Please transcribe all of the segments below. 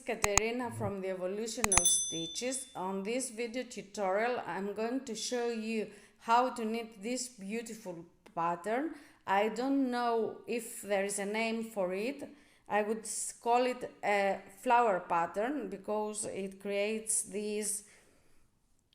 Katerina from the Evolution of Stitches. On this video tutorial I'm going to show you how to knit this beautiful pattern. I don't know if there is a name for it. I would call it a flower pattern because it creates these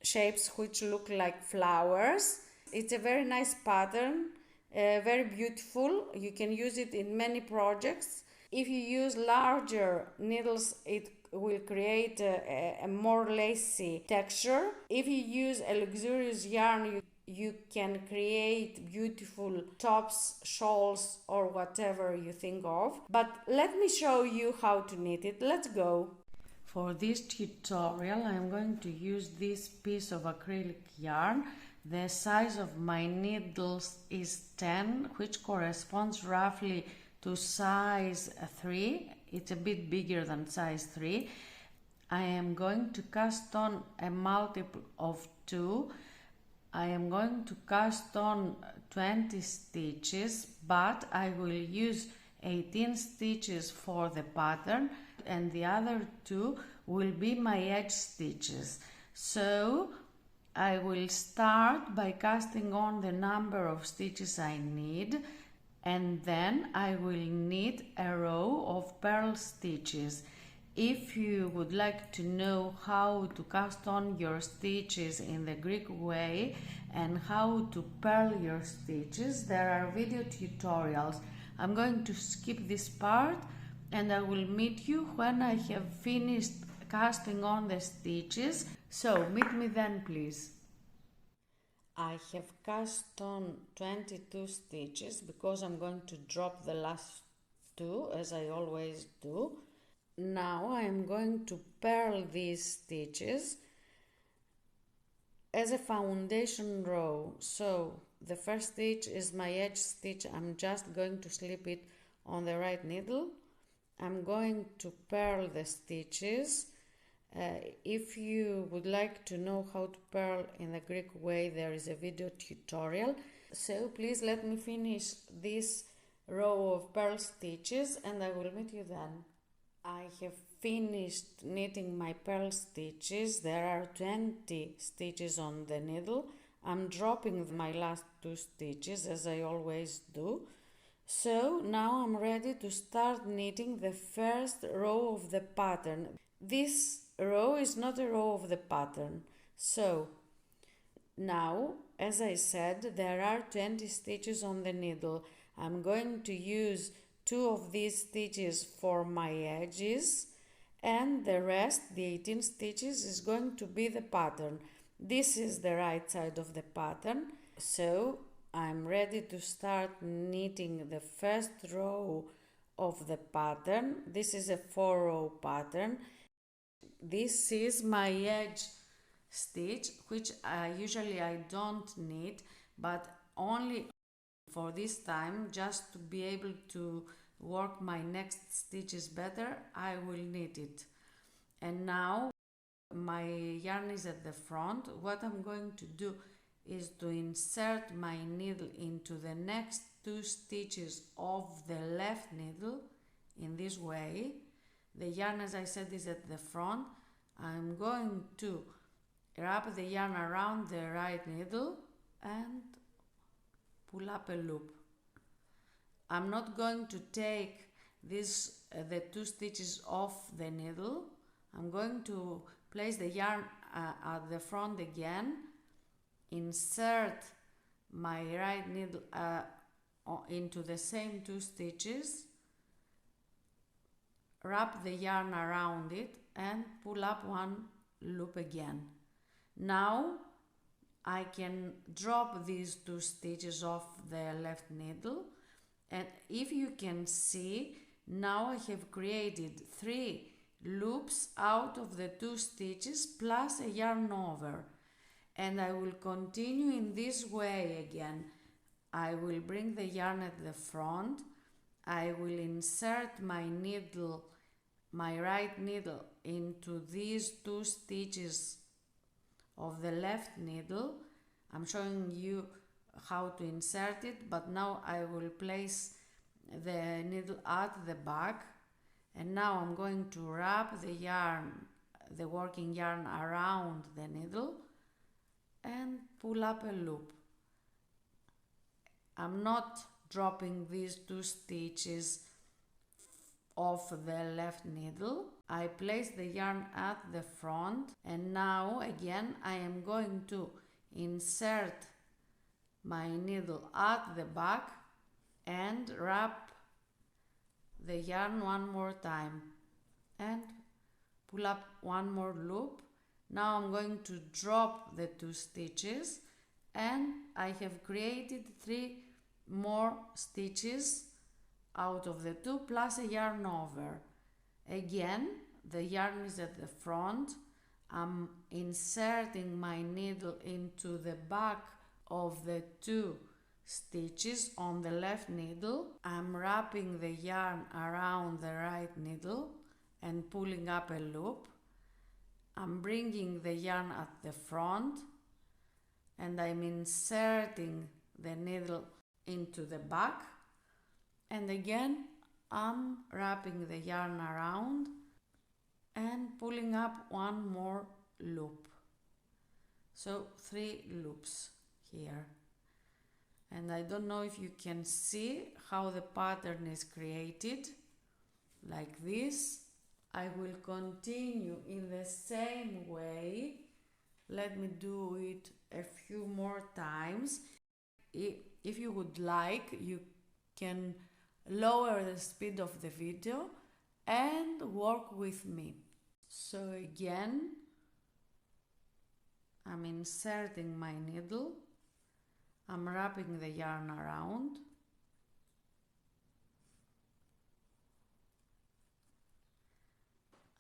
shapes which look like flowers. It's a very nice pattern, very beautiful. You can use it in many projects. If you use larger needles, it will create a more lacy texture. If you use a luxurious yarn, you can create beautiful tops, shawls, or whatever you think of. But let me show you how to knit it. Let's go. For this tutorial, I'm going to use this piece of acrylic yarn. The size of my needles is 10, which corresponds roughly to size 3. It's a bit bigger than size 3. I am going to cast on a multiple of 2. I am going to cast on 20 stitches, but I will use 18 stitches for the pattern and the other 2 will be my edge stitches. So I will start by casting on the number of stitches I need, and then I will knit a row of purl stitches. If you would like to know how to cast on your stitches in the Greek way and how to purl your stitches, there are video tutorials. I'm going to skip this part and I will meet you when I have finished casting on the stitches. So meet me then, please. I have cast on 22 stitches because I'm going to drop the last 2 as I always do. Now I am going to purl these stitches as a foundation row. So the first stitch is my edge stitch. I'm just going to slip it on the right needle. I'm going to purl the stitches. If you would like to know how to purl in the Greek way, there is a video tutorial. So please let me finish this row of purl stitches and I will meet you then. I have finished knitting my purl stitches. There are 20 stitches on the needle. I'm dropping my last 2 stitches as I always do. So now I'm ready to start knitting the first row of the pattern. This row is not a row of the pattern. So now, as I said, there are 20 stitches on the needle. I'm going to use 2 of these stitches for my edges and the rest, the 18 stitches, is going to be the pattern. This is the right side of the pattern. So I'm ready to start knitting the first row of the pattern. This is a 4-row pattern. This is my edge stitch, which usually I don't knit, but only for this time, just to be able to work my next stitches better, I will knit it. And now my yarn is at the front. What I'm going to do is to insert my needle into the next 2 stitches of the left needle in this way. The yarn, as I said, is at the front. I'm going to wrap the yarn around the right needle and pull up a loop. I'm not going to take the 2 stitches off the needle. I'm going to place the yarn at the front again, insert my right needle into the same 2 stitches, wrap the yarn around it and pull up 1 loop again. Now I can drop these 2 stitches off the left needle, and if you can see, now I have created 3 loops out of the 2 stitches plus a yarn over, and I will continue in this way again. I will bring the yarn at the front. I will insert my needle, my right needle, into these 2 stitches of the left needle. I'm showing you how to insert it, but now I will place the needle at the back And now I'm going to wrap the yarn, the working yarn, around the needle and pull up a loop. I'm not dropping these 2 stitches off the left needle. I place the yarn at the front, and now again I am going to insert my needle at the back and wrap the yarn one more time and pull up one more loop. Now I'm going to drop the 2 stitches, and I have created 3 more stitches out of the 2 plus a yarn over. Again, the yarn is at the front. I'm inserting my needle into the back of the 2 stitches on the left needle. I'm wrapping the yarn around the right needle and pulling up a loop. I'm bringing the yarn at the front and I'm inserting the needle into the back, and again I'm wrapping the yarn around and pulling up one more loop. So 3 loops here. And I don't know if you can see how the pattern is created, like this. I will continue in the same way. Let me do it a few more times. If you would like, you can lower the speed of the video and work with me. So again, I'm inserting my needle. I'm wrapping the yarn around.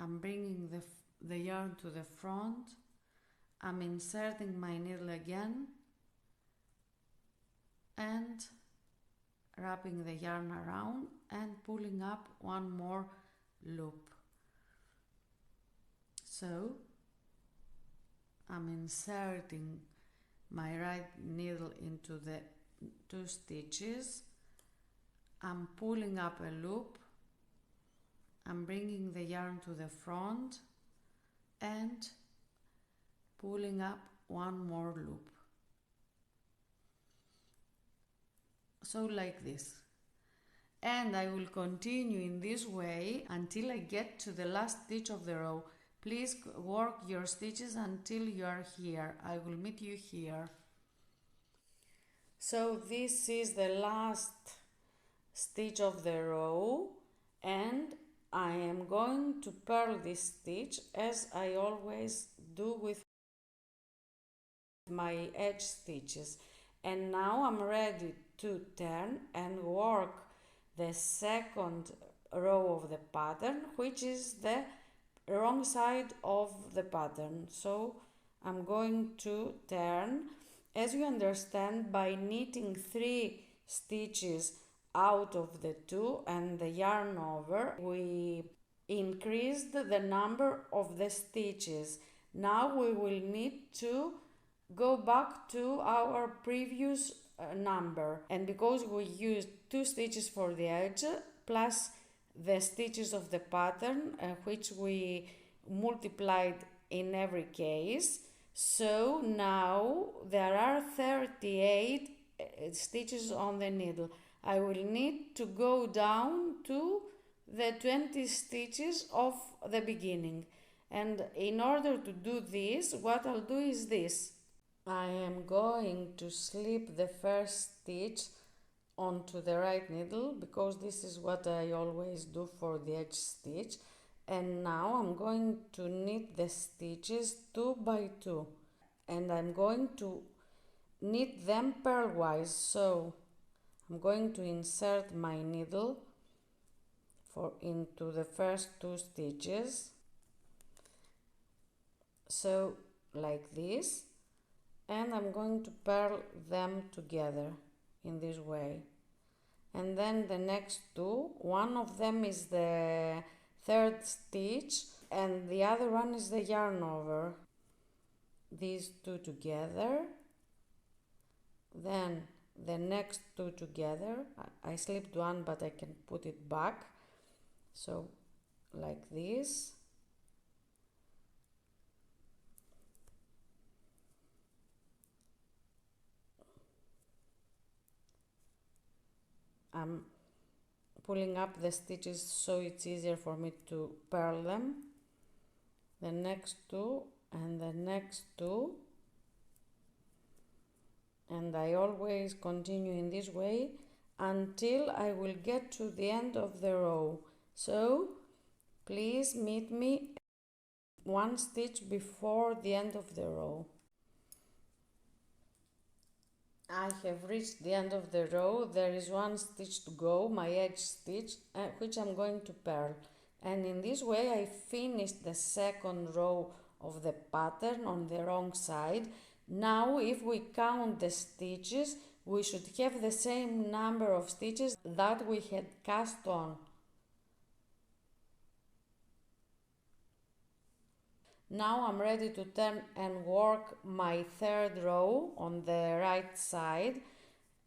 I'm bringing the yarn to the front. I'm inserting my needle again and wrapping the yarn around and pulling up one more loop. So I'm inserting my right needle into the 2 stitches. I'm pulling up a loop. I'm bringing the yarn to the front and pulling up one more loop. So like this. And I will continue in this way until I get to the last stitch of the row. Please work your stitches until you are here. I will meet you here. So this is the last stitch of the row, and I am going to purl this stitch as I always do with my edge stitches. And now I'm ready to turn and work the second row of the pattern, which is the wrong side of the pattern. So I'm going to turn. As you understand, by knitting 3 stitches out of the 2 and the yarn over, we increased the number of the stitches. Now we will need to go back to our previous number, and because we used 2 stitches for the edge plus the stitches of the pattern, which we multiplied in every case, so now there are 38 stitches on the needle. I will need to go down to the 20 stitches of the beginning, and in order to do this, what I'll do is this. I am going to slip the first stitch onto the right needle, because this is what I always do for the edge stitch, and now I'm going to knit the stitches 2 by 2, and I'm going to knit them purlwise. So I'm going to insert my needle into the first 2 stitches, so like this, and I'm going to purl them together in this way. And then the next 2, one of them is the 3rd stitch and the other one is the yarn over. These 2 together, then the next 2 together. I slipped one, but I can put it back. So like this. I'm pulling up the stitches so it's easier for me to purl them. The next two and the next two, and I always continue in this way until I will get to the end of the row. So please meet me one stitch before the end of the row. I have reached the end of the row. There is one stitch to go, my edge stitch, which I'm going to purl. And in this way I finished the second row of the pattern on the wrong side. Now if we count the stitches, we should have the same number of stitches that we had cast on. Now I'm ready to turn and work my third row on the right side.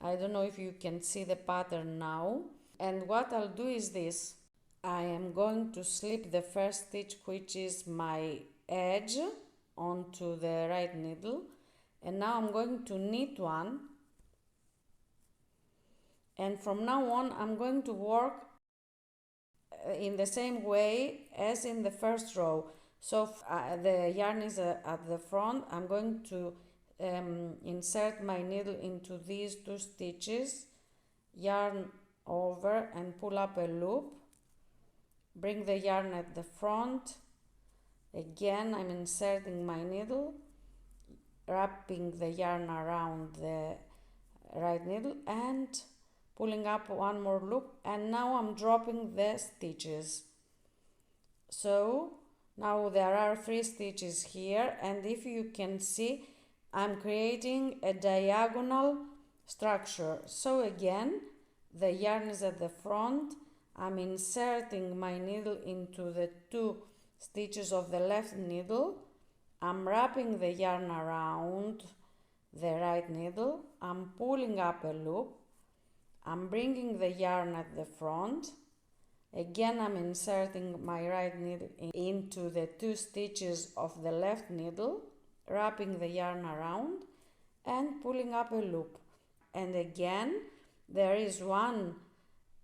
I don't know if you can see the pattern now. And what I'll do is this. I am going to slip the first stitch, which is my edge, onto the right needle. And now I'm going to knit one. And from now on I'm going to work in the same way as in the first row. So the yarn is at the front. I'm going to insert my needle into these two stitches, yarn over and pull up a loop, bring the yarn at the front. Again I'm inserting my needle, wrapping the yarn around the right needle and pulling up one more loop, and now I'm dropping the stitches. So now there are 3 stitches here, and if you can see, I'm creating a diagonal structure. So again, the yarn is at the front. I'm inserting my needle into the 2 stitches of the left needle. I'm wrapping the yarn around the right needle. I'm pulling up a loop. I'm bringing the yarn at the front. Again, I'm inserting my right needle into the 2 stitches of the left needle, wrapping the yarn around and pulling up a loop. And again, there is 1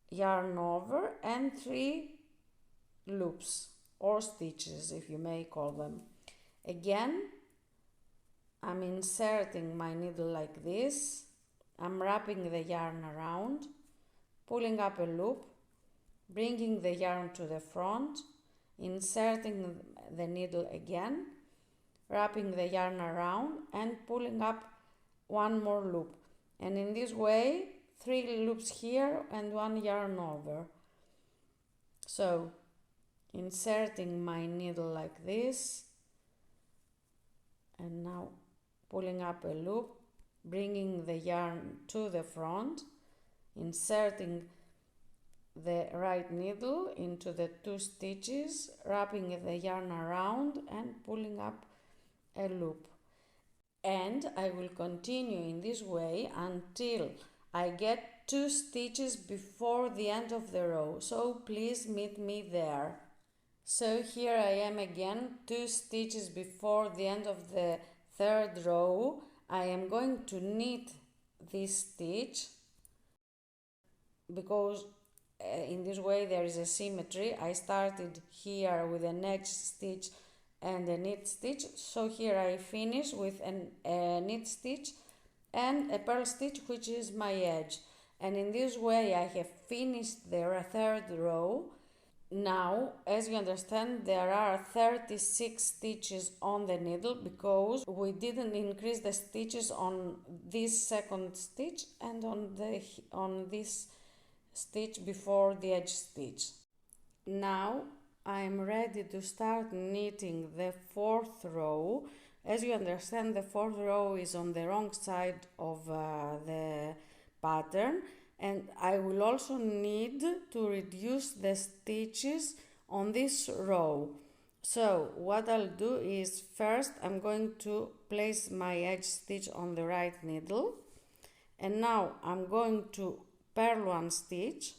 yarn over and 3 loops or stitches, if you may call them. Again, I'm inserting my needle like this. I'm wrapping the yarn around, pulling up a loop, bringing the yarn to the front, inserting the needle again, wrapping the yarn around and pulling up 1 more loop. And in this way, 3 loops here and 1 yarn over. So inserting my needle like this, and now pulling up a loop, bringing the yarn to the front, inserting the right needle into the 2 stitches, wrapping the yarn around and pulling up a loop. And I will continue in this way until I get 2 stitches before the end of the row. So please meet me there. So here I am again, 2 stitches before the end of the third row. I am going to knit this stitch because in this way there is a symmetry. I started here with an edge stitch and a knit stitch, so here I finish with a knit stitch and a purl stitch, which is my edge. And in this way I have finished the third row. Now, as you understand, there are 36 stitches on the needle because we didn't increase the stitches on this second stitch and on this stitch before the edge stitch. Now I'm ready to start knitting the 4th row. As you understand, the 4th row is on the wrong side of the pattern, and I will also need to reduce the stitches on this row. So what I'll do is, first I'm going to place my edge stitch on the right needle, and now I'm going to purl 1 stitch,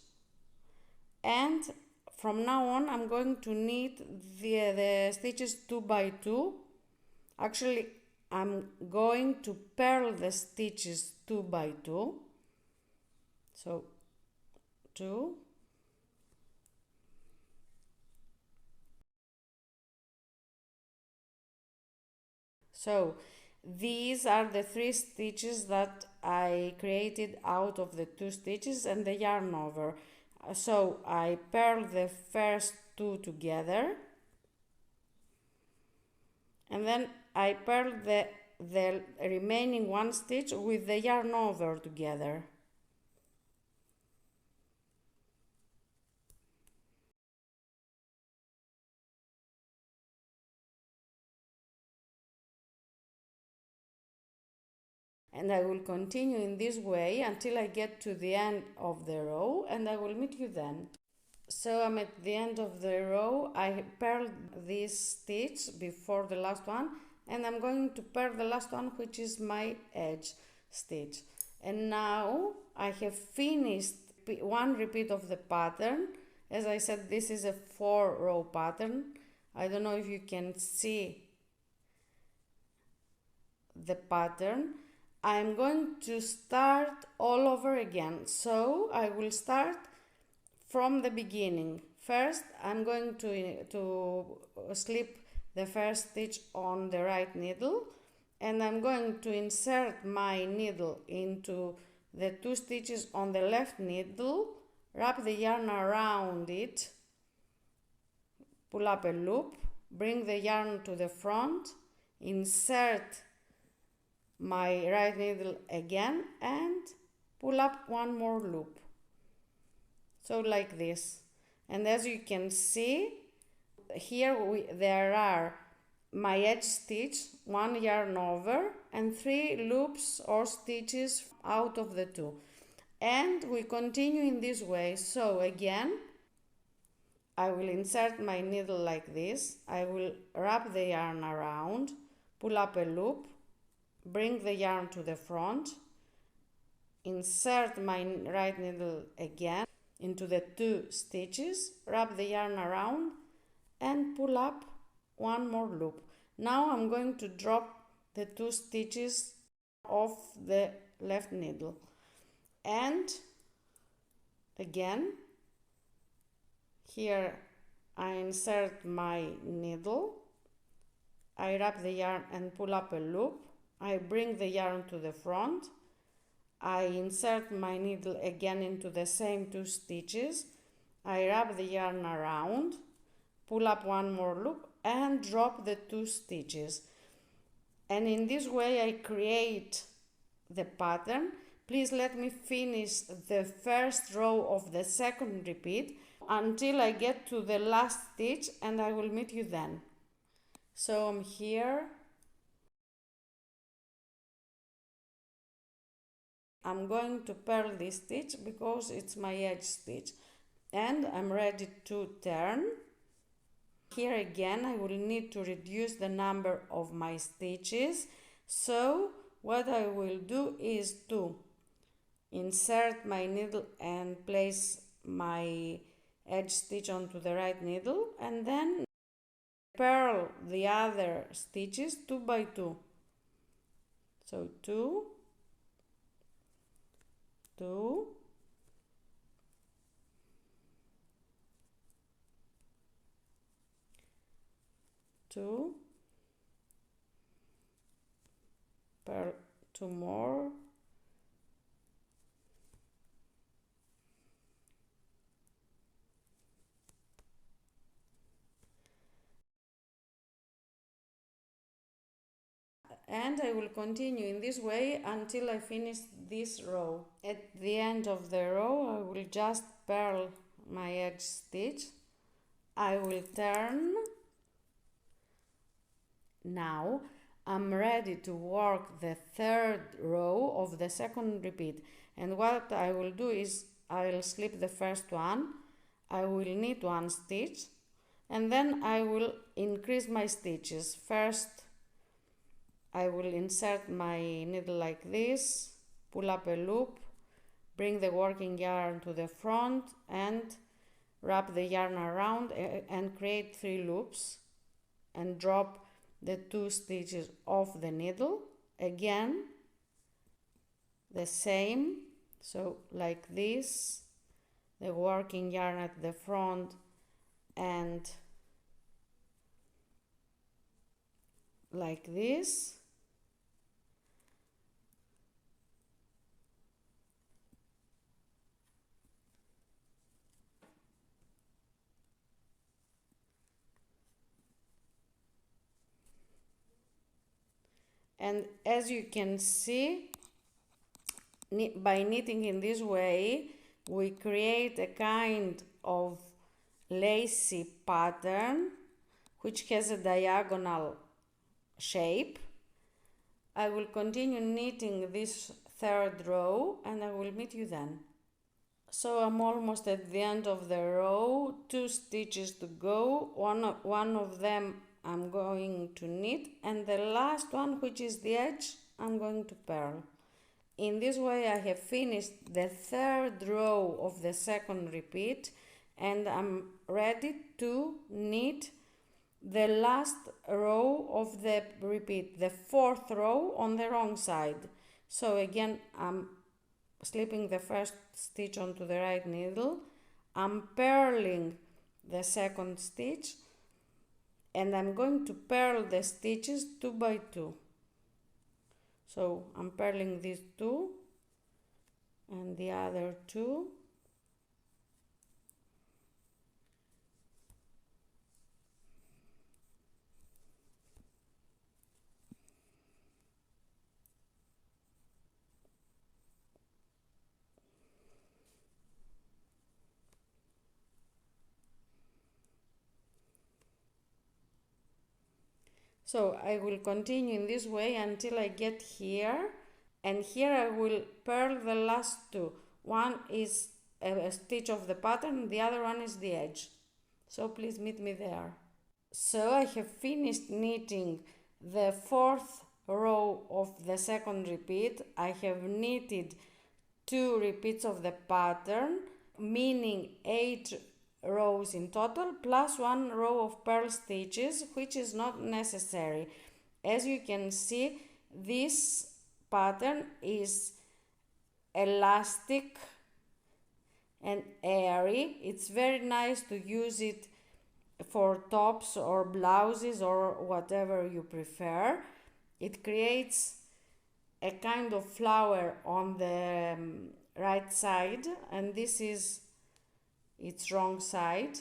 and from now on I'm going to knit the stitches 2 by 2. Actually, I'm going to purl the stitches 2 by 2. So 2, so these are the 3 stitches that I created out of the 2 stitches and the yarn over. So I purl the first 2 together, and then I purl the remaining 1 stitch with the yarn over together. And I will continue in this way until I get to the end of the row, and I will meet you then. So I'm at the end of the row. I purled this stitch before the last one, and I'm going to purl the last one, which is my edge stitch. And now I have finished 1 repeat of the pattern. As I said, this is a 4-row pattern. I don't know if you can see the pattern. I'm going to start all over again. So I will start from the beginning. First, I'm going to slip the first stitch on the right needle, and I'm going to insert my needle into the 2 stitches on the left needle, wrap the yarn around it, pull up a loop, bring the yarn to the front, insert my right needle again, and pull up 1 more loop. So like this. And as you can see, here there are my edge stitch, 1 yarn over, and 3 loops or stitches out of the 2. And we continue in this way. So again, I will insert my needle like this. I will wrap the yarn around, pull up a loop, bring the yarn to the front, insert my right needle again into the 2 stitches, wrap the yarn around, and pull up 1 more loop. Now I'm going to drop the 2 stitches off the left needle, and again here I insert my needle, I wrap the yarn and pull up a loop, I bring the yarn to the front, I insert my needle again into the same 2 stitches, I wrap the yarn around, pull up 1 more loop, and drop the 2 stitches. And in this way I create the pattern. Please let me finish the first row of the second repeat until I get to the last stitch, and I will meet you then. So I'm here. I'm going to purl this stitch because it's my edge stitch, and I'm ready to turn. Here again I will need to reduce the number of my stitches, so what I will do is to insert my needle and place my edge stitch onto the right needle, and then purl the other stitches 2 by 2. So 2, 2, 2, purl 2 more, and I will continue in this way until I finish this row. At the end of the row I will just purl my edge stitch, I will turn. Now I'm ready to work the 3rd row of the second repeat, and what I will do is I will slip the first one, I will knit 1 stitch, and then I will increase my stitches. First I will insert my needle like this, pull up a loop, bring the working yarn to the front, and wrap the yarn around and create 3 loops and drop the 2 stitches off the needle. Again the same, so like this, the working yarn at the front and like this. And as you can see, by knitting in this way, we create a kind of lacy pattern which has a diagonal shape. I will continue knitting this 3rd row and I will meet you then. So I'm almost at the end of the row, 2 stitches to go, one of them I'm going to knit, and the last one, which is the edge, I'm going to purl. In this way I have finished the 3rd row of the 2nd repeat and I'm ready to knit the last row of the repeat, the 4th row on the wrong side. So again I'm slipping the 1st stitch onto the right needle, I'm purling the 2nd stitch, and I'm going to purl the stitches 2 by 2. So I'm purling these 2 and the other 2. So I will continue in this way until I get here, and here I will purl the last 2. One is a stitch of the pattern, the other one is the edge. So please meet me there. So I have finished knitting the 4th row of the 2nd repeat. I have knitted 2 repeats of the pattern, meaning 8 rows in total, plus 1 row of purl stitches, which is not necessary. As you can see, this pattern is elastic and airy. It's very nice to use it for tops or blouses or whatever you prefer. It creates a kind of flower on the right side, and this is its wrong side.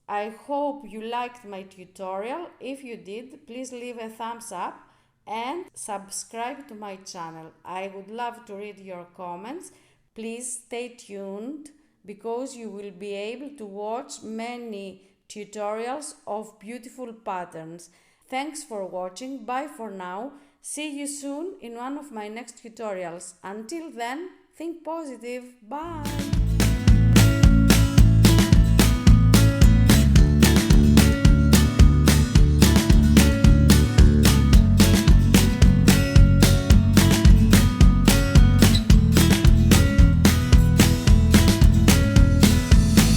I hope you liked my tutorial. If you did, please leave a thumbs up and subscribe to my channel. I would love to read your comments. Please stay tuned because you will be able to watch many tutorials of beautiful patterns. Thanks for watching. Bye for now. See you soon in one of my next tutorials. Until then, think positive. Bye.